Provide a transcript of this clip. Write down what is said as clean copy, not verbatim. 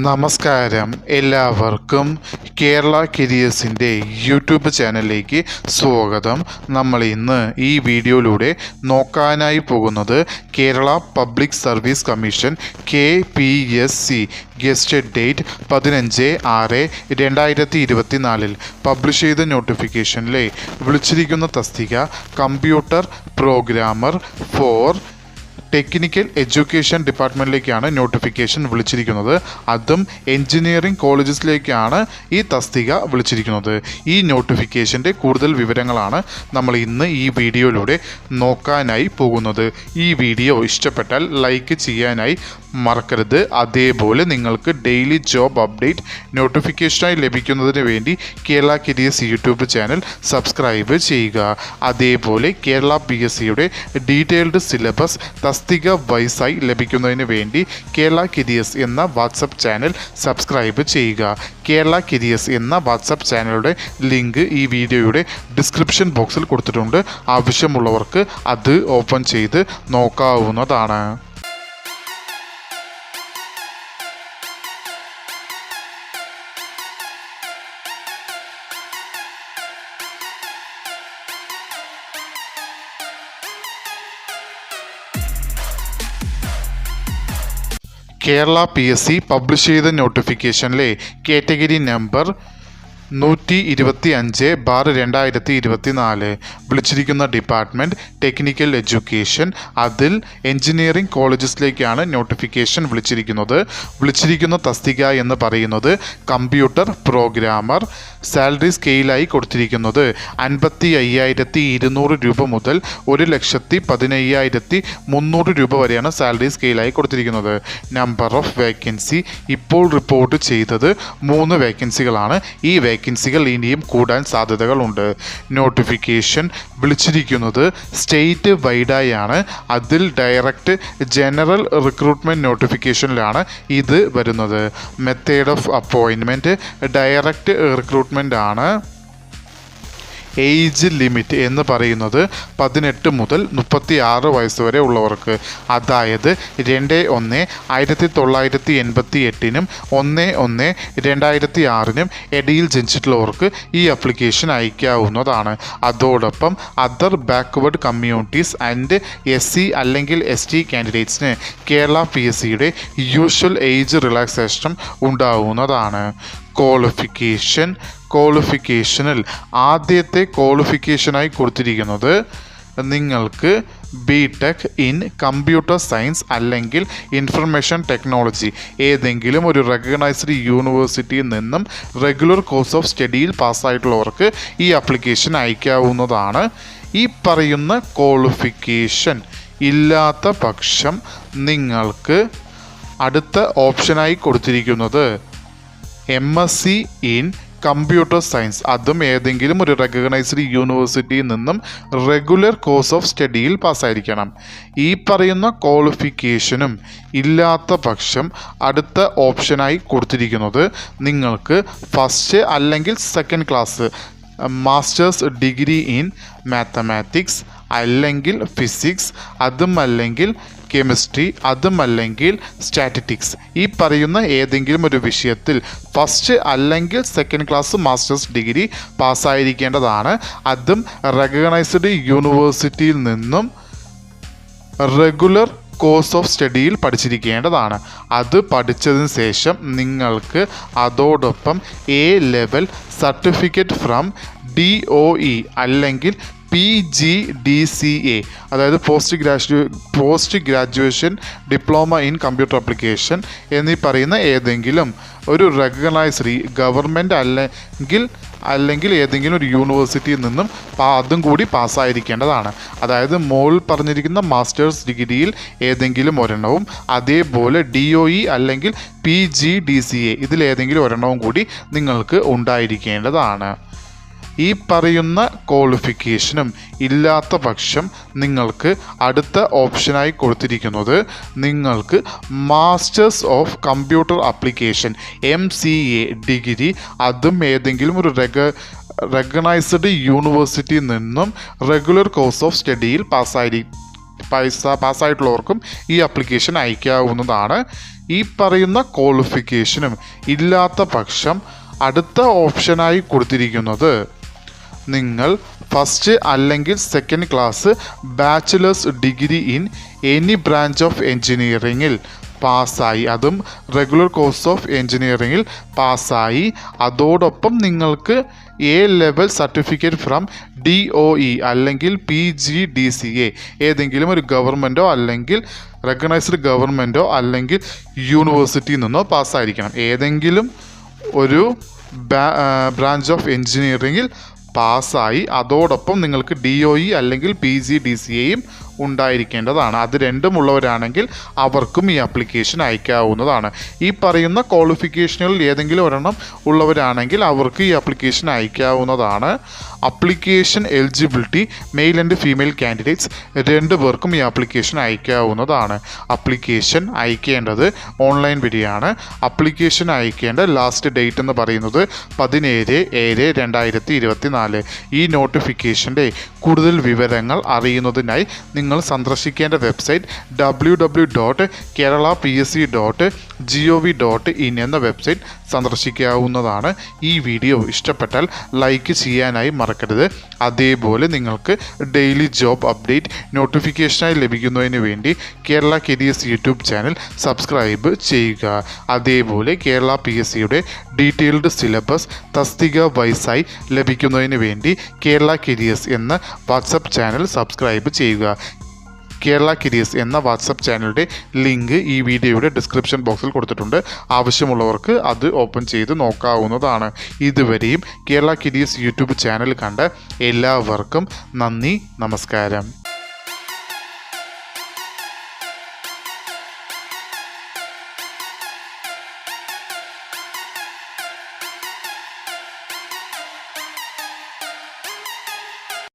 നമസ്കാരം, എല്ലാവർക്കും കേരള കരിയേഴ്സിൻ്റെ യൂട്യൂബ് ചാനലിലേക്ക് സ്വാഗതം. നമ്മൾ ഇന്ന് ഈ വീഡിയോയിലൂടെ നോക്കാനായി പോകുന്നത് Kerala Public Service Commission KPSC gazetted date 15/6/2024 publish ചെയ്ത നോട്ടിഫിക്കേഷനിലെ വിളിച്ചിരിക്കുന്ന തസ്തിക computer programmer for technical education ഡിപ്പാർട്ട്മെൻറ്റിലേക്കാണ് നോട്ടിഫിക്കേഷൻ വിളിച്ചിരിക്കുന്നത്. അതും എൻജിനീയറിംഗ് കോളേജസിലേക്കാണ് ഈ തസ്തിക വിളിച്ചിരിക്കുന്നത്. ഈ നോട്ടിഫിക്കേഷൻ്റെ കൂടുതൽ വിവരങ്ങളാണ് നമ്മൾ ഇന്ന് ഈ വീഡിയോയിലൂടെ നോക്കാനായി പോകുന്നത്. ഈ വീഡിയോ ഇഷ്ടപ്പെട്ടാൽ ലൈക്ക് ചെയ്യാനായി മറക്കരുത്. അതേപോലെ നിങ്ങൾക്ക് ഡെയിലി ജോബ് അപ്ഡേറ്റ് നോട്ടിഫിക്കേഷനായി ലഭിക്കുന്നതിന് വേണ്ടി Kerala careers YouTube channel subscribe ചെയ്യുക. അതേപോലെ കേരള PSCയുടെ ഡീറ്റെയിൽഡ് സിലബസ് തസ്തിക വൈസായി ലഭിക്കുന്നതിന് വേണ്ടി കേരള കരിയേഴ്സ് എന്ന വാട്സപ്പ് ചാനൽ സബ്സ്ക്രൈബ് ചെയ്യുക. കേരള കരിയേഴ്സ് എന്ന വാട്സപ്പ് ചാനലുടെ ലിങ്ക് ഈ വീഡിയോയുടെ ഡിസ്ക്രിപ്ഷൻ ബോക്സിൽ കൊടുത്തിട്ടുണ്ട്. ആവശ്യമുള്ളവർക്ക് അത് ഓപ്പൺ ചെയ്ത് നോക്കാവുന്നതാണ്. കേരള PSC പബ്ലിഷ് ചെയ്ത നോട്ടിഫിക്കേഷനിലെ കാറ്റഗറി നമ്പർ 125/2024 വിളിച്ചിരിക്കുന്ന ഡിപ്പാർട്ട്മെൻറ്റ് ടെക്നിക്കൽ എഡ്യൂക്കേഷൻ. അതിൽ എൻജിനീയറിംഗ് കോളേജസിലേക്കാണ് നോട്ടിഫിക്കേഷൻ വിളിച്ചിരിക്കുന്ന തസ്തിക എന്ന് പറയുന്നത് കമ്പ്യൂട്ടർ പ്രോഗ്രാമർ. സാലറി സ്കെയിലായി കൊടുത്തിരിക്കുന്നത് 55,200 രൂപ മുതൽ 1,15,300 രൂപ വരെയാണ് സാലറി സ്കെയിലായി കൊടുത്തിരിക്കുന്നത്. നമ്പർ ഓഫ് വേക്കൻസി ഇപ്പോൾ റിപ്പോർട്ട് ചെയ്തത് 3 വേക്കൻസികളാണ്. ഈ വേക്കൻസികൾ ഇനിയും കൂടാൻ സാധ്യതകളുണ്ട്. നോട്ടിഫിക്കേഷൻ വിളിച്ചിരിക്കുന്നത് സ്റ്റേറ്റ് വൈഡായാണ്. അതിൽ ഡയറക്റ്റ് ജനറൽ റിക്രൂട്ട്മെൻറ്റ് നോട്ടിഫിക്കേഷനിലാണ് ഇത് വരുന്നത്. Method of appointment direct recruitment ആണ്. ഏജ് ലിമിറ്റ് എന്ന് പറയുന്നത് 18 മുതൽ 36 വയസ്സ് വരെ ഉള്ളവർക്ക്, അതായത് 2/1/1988 1/1/2006 ഇടയിൽ ജനിച്ചിട്ടുള്ളവർക്ക് ഈ ആപ്ലിക്കേഷൻ അയക്കാവുന്നതാണ്. അതോടൊപ്പം other backward communities and SC അല്ലെങ്കിൽ ST കാൻഡിഡേറ്റ്സിന് കേരള PSCയുടെ യൂഷ്വൽ ഏജ് റിലാക്സേഷൻ ഉണ്ടാവുന്നതാണ്. ക്വാളിഫിക്കേഷനിൽ ആദ്യത്തെ ക്വാളിഫിക്കേഷനായി കൊടുത്തിരിക്കുന്നത് നിങ്ങൾക്ക് BTech ഇൻ കമ്പ്യൂട്ടർ സയൻസ് അല്ലെങ്കിൽ ഇൻഫർമേഷൻ ടെക്നോളജി ഏതെങ്കിലും ഒരു റെക്കഗ്നൈസ്ഡ് യൂണിവേഴ്സിറ്റിയിൽ നിന്നും റെഗുലർ കോഴ്സ് ഓഫ് സ്റ്റഡിയിൽ പാസ്സായിട്ടുള്ളവർക്ക് ഈ ആപ്ലിക്കേഷൻ അയക്കാവുന്നതാണ്. ഈ പറയുന്ന ക്വാളിഫിക്കേഷൻ ഇല്ലാത്ത പക്ഷം നിങ്ങൾക്ക് അടുത്ത ഓപ്ഷനായി കൊടുത്തിരിക്കുന്നത് MSc ഇൻ കമ്പ്യൂട്ടർ സയൻസ്, അതും ഏതെങ്കിലും ഒരു റെക്കഗ്നൈസ്ഡ് യൂണിവേഴ്സിറ്റിയിൽ നിന്നും റെഗുലർ കോഴ്സ് ഓഫ് സ്റ്റഡിയിൽ പാസ്സായിരിക്കണം. ഈ പറയുന്ന ക്വാളിഫിക്കേഷനും ഇല്ലാത്ത പക്ഷം അടുത്ത ഓപ്ഷനായി കൊടുത്തിരിക്കുന്നത് നിങ്ങൾക്ക് ഫസ്റ്റ് അല്ലെങ്കിൽ second class master's degree in mathematics അല്ലെങ്കിൽ ഫിസിക്സ്, അതുമല്ലെങ്കിൽ കെമിസ്ട്രി, അതുമല്ലെങ്കിൽ സ്റ്റാറ്റിസ്റ്റിക്സ്. ഈ പറയുന്ന ഏതെങ്കിലും ഒരു വിഷയത്തിൽ ഫസ്റ്റ് അല്ലെങ്കിൽ സെക്കൻഡ് ക്ലാസ് മാസ്റ്റേഴ്സ് ഡിഗ്രി പാസ്സായിരിക്കേണ്ടതാണ്. അതും റെക്കഗ്നൈസ്ഡ് യൂണിവേഴ്സിറ്റിയിൽ നിന്നും റെഗുലർ കോഴ്സ് ഓഫ് സ്റ്റഡിയിൽ പഠിച്ചിരിക്കേണ്ടതാണ്. അത് പഠിച്ചതിന് ശേഷം നിങ്ങൾക്ക് അതോടൊപ്പം A-ലെവൽ സർട്ടിഫിക്കറ്റ് ഫ്രം DOE അല്ലെങ്കിൽ PGDCA, അതായത് post graduation diploma in computer application എന്നീ പറയുന്ന ഏതെങ്കിലും ഒരു റെക്കഗ്നൈസ്ഡ് ഗവൺമെൻറ് അല്ലെങ്കിൽ ഏതെങ്കിലും ഒരു യൂണിവേഴ്സിറ്റിയിൽ നിന്നും അതും കൂടി പാസ്സായിരിക്കേണ്ടതാണ്. അതായത് മുകളിൽ പറഞ്ഞിരിക്കുന്ന മാസ്റ്റേഴ്സ് ഡിഗ്രിയിൽ ഏതെങ്കിലും ഒരെണ്ണവും, അതേപോലെ DOE അല്ലെങ്കിൽ PGDCA ഇതിലേതെങ്കിലും ഒരെണ്ണവും കൂടി നിങ്ങൾക്ക് ഉണ്ടായിരിക്കേണ്ടതാണ്. ഈ പറയുന്ന ക്വാളിഫിക്കേഷനും ഇല്ലാത്ത പക്ഷം നിങ്ങൾക്ക് അടുത്ത ഓപ്ഷനായി കൊടുത്തിരിക്കുന്നത് നിങ്ങൾക്ക് masters of computer application MCA degree, അതും ഏതെങ്കിലും ഒരു റെക്കഗ്നൈസ്ഡ് യൂണിവേഴ്സിറ്റിയിൽ നിന്നും റെഗുലർ കോഴ്സ് ഓഫ് സ്റ്റഡിയിൽ പാസ്സായിട്ടുള്ളവർക്കും ഈ ആപ്ലിക്കേഷൻ അയക്കാവുന്നതാണ്. ഈ പറയുന്ന ക്വാളിഫിക്കേഷനും ഇല്ലാത്ത പക്ഷം അടുത്ത ഓപ്ഷനായി കൊടുത്തിരിക്കുന്നത് നിങ്ങൾ ഫസ്റ്റ് അല്ലെങ്കിൽ second class bachelor's degree in any branch of എൻജിനീയറിങ്ങിൽ പാസ്സായി, അതും റെഗുലർ കോഴ്സ് ഓഫ് എൻജിനീയറിങ്ങിൽ പാസ്സായി, അതോടൊപ്പം നിങ്ങൾക്ക് A level certificate from DOE അല്ലെങ്കിൽ PGDCA ഏതെങ്കിലും ഒരു ഗവൺമെൻറ്റോ അല്ലെങ്കിൽ റെക്കഗ്നൈസ്ഡ് ഗവൺമെൻറ്റോ അല്ലെങ്കിൽ യൂണിവേഴ്സിറ്റിയിൽ നിന്നോ പാസ്സായിരിക്കണം. ഏതെങ്കിലും ഒരു ബ്രാഞ്ച് ഓഫ് എൻജിനീയറിങ്ങിൽ പാസ്സായി അതോടൊപ്പം നിങ്ങൾക്ക് DOE അല്ലെങ്കിൽ PGDCAയും ഉണ്ടായിരിക്കേണ്ടതാണ്. അത് രണ്ടും ഉള്ളവരാണെങ്കിൽ അവർക്കും ഈ ആപ്ലിക്കേഷൻ അയക്കാവുന്നതാണ്. ഈ പറയുന്ന ക്വാളിഫിക്കേഷനുകളിൽ ഏതെങ്കിലും ഒരെണ്ണം ഉള്ളവരാണെങ്കിൽ അവർക്ക് ഈ ആപ്ലിക്കേഷൻ അയക്കാവുന്നതാണ്. Application eligibility male and female candidates രണ്ട് പേർക്കും ഈ ആപ്ലിക്കേഷൻ അയക്കാവുന്നതാണ്. അപ്ലിക്കേഷൻ അയക്കേണ്ടത് ഓൺലൈൻ വഴിയാണ്. അപ്ലിക്കേഷൻ അയക്കേണ്ട ലാസ്റ്റ് ഡേറ്റ് എന്ന് പറയുന്നത് 17/7/2024. ഈ നോട്ടിഫിക്കേഷൻ്റെ കൂടുതൽ വിവരങ്ങൾ അറിയുന്നതിനായി നിങ്ങൾ സന്ദർശിക്കേണ്ട വെബ്സൈറ്റ് www.keralapsc.gov.in എന്ന വെബ്സൈറ്റ് സന്ദർശിക്കാവുന്നതാണ്. ഈ വീഡിയോ ഇഷ്ടപ്പെട്ടാൽ ലൈക്ക് ചെയ്യാനായി മറക്കരുത്. അതേപോലെ നിങ്ങൾക്ക് ഡെയിലി ജോബ് അപ്ഡേറ്റ് നോട്ടിഫിക്കേഷനായി ലഭിക്കുന്നതിന് വേണ്ടി Kerala careers YouTube channel subscribe ചെയ്യുക. അതേപോലെ കേരള PSCയുടെ ഡീറ്റെയിൽഡ് സിലബസ് തസ്തിക വൈസായി ലഭിക്കുന്നതിന് വേണ്ടി കേരള കരിയേഴ്സ് എന്ന വാട്സപ്പ് ചാനൽ സബ്സ്ക്രൈബ് ചെയ്യുക. കേരള കരിയേഴ്സ് എന്ന വാട്സപ്പ് ചാനലിൻ്റെ ലിങ്ക് ഈ വീഡിയോയുടെ ഡിസ്ക്രിപ്ഷൻ ബോക്സിൽ കൊടുത്തിട്ടുണ്ട്. ആവശ്യമുള്ളവർക്ക് അത് ഓപ്പൺ ചെയ്ത് നോക്കാവുന്നതാണ്. ഇതുവരെയും കേരള കരിയേഴ്സ് യൂട്യൂബ് ചാനൽ കണ്ട എല്ലാവർക്കും നന്ദി, നമസ്കാരം.